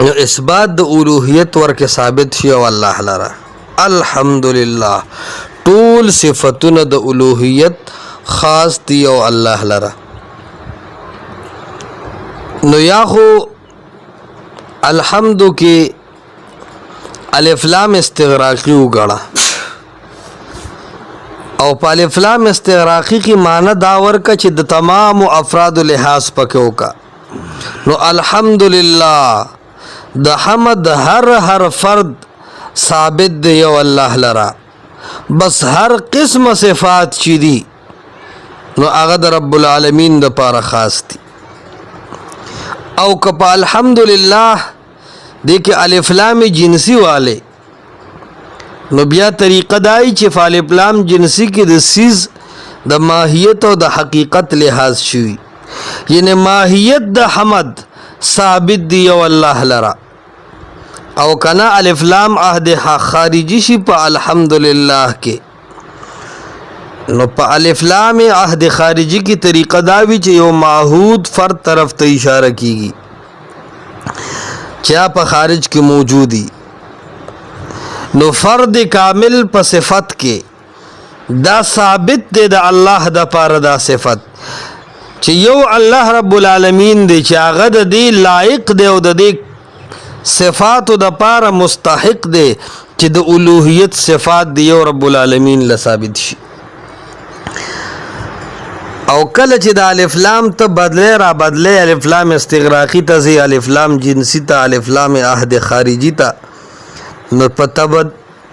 اثبات د اولوهیت ورکه ثابت شي او الله لرا الحمدلله ټول صفاتونه د اولوهیت خاص دی او الله لرا. نو یا خو الحمد کې الف لام استغراقی وګړه او په الف لام استغراقی کې معنی دا ورکه چې د تمام افراد لحاظ پکې وکا. نو الحمدلله د حمد هر فرد ثابت دی یو الله لرا، بس هر قسم صفات چی دی نو هغه د رب العالمین د پاره خاص دي. او کپا الحمدلله دې کې الف لام جنسی والے نو بیا طریقه دای چې الف لام جنسی کې د سیز د ماهیت او د حقیقت لحاظ شوی، یعنی ماهیت د حمد ثابت دی یو الله لرا. او کنا الف لام عهد خارجی شي په الحمدلله کې نو په الف لام عهد خارجی کی طریقه دا وی چې یو معهود فرد طرف ته اشاره کیږي چې په خارج کې موجودی. نو فرد کامل په صفت کې دا ثابت دی د الله د پاره دا صفت چې یو الله رب العالمین دی چې هغه د دې لایق دی او د دې صفاتو د پاره مستحق دی چې د اولوهیت صفات دی یو رب العالمین له ثابت شي. او کله چې د الف لام ته بدله را بدله الف لام استغراقی ته زی الف لام جنسی ته الف لام عهد خارجی ته نو په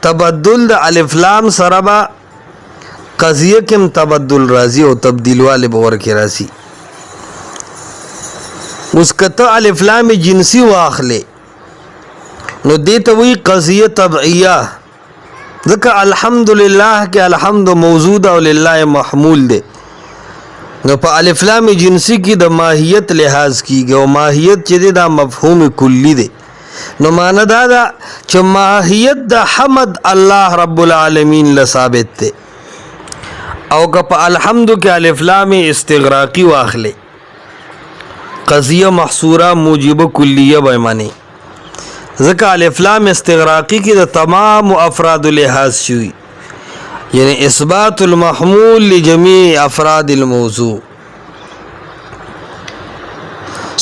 تبدل د الف لام سره با قضیه کم تبدل راځي او تبدیل والے به ورکه راځي. اوس کته الف لام جنسی واخلې نو دې ته وی قضیه طبعیه، ځکه الحمدلله کې الحمد موجود او لله محمول دی. نو په الف لام جنسی کې د ماهیت لحاظ کیږي او ماهیت چې دا مفهوم کلی دی. نو معنی دا چې ماهیت د حمد الله رب العالمین له ثابت دی. او که په الحمد کې الف لام استغراقی واخلې قضیه محصوره موجبه کلیه به معنی، ځکه الف لام استغراقی کې د تمام افراد لحاظ شوی، یعنی اثبات المحمول لجميع افراد الموضوع.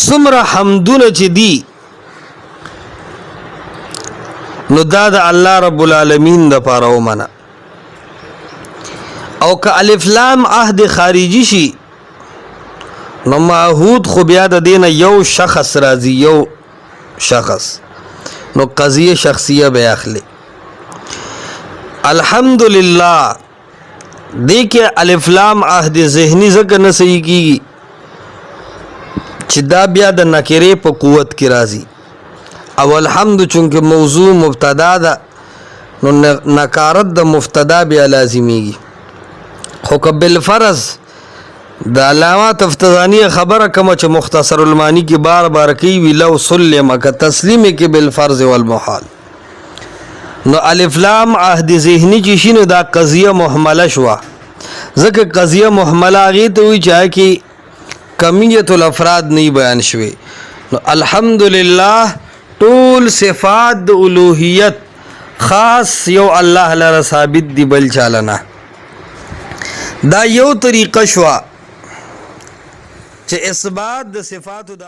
سمره حمدونه چې دی نو دا د الله رب العالمین د پاره ومنه. او که الف لام عهد خارجی شي نو معهود خو بیا د دین یو شخص راځي، یو شخص نو قضیه شخصیه به اخلي. الحمدلله دې کې الف لام عهد ذهنی زکه نه صحیح کیږي چې دا بیا د نکره په قوت کې راځي. او الحمد چونکه موضوع مبتدا ده نو نکارت د مبتدا بیا لازمیږي. خو که بالفرض د علامات افتزانیه خبره کوم چې مختصر المانی کې بار بار کوي وی لو سلم ک تسلیم کې بالفرض والمحال نو الف لام عهد ذهنی چې شنو دا قضیه محمله شو، ځکه قضیه محمله غي ته وی چې کی کمیت الافراد نه بیان شوي. نو الحمدلله ټول صفات د اولوهیت خاص یو الله لپاره ثابت دی بل چالنه. دا یو طریقه شو چې اثبات د صفات د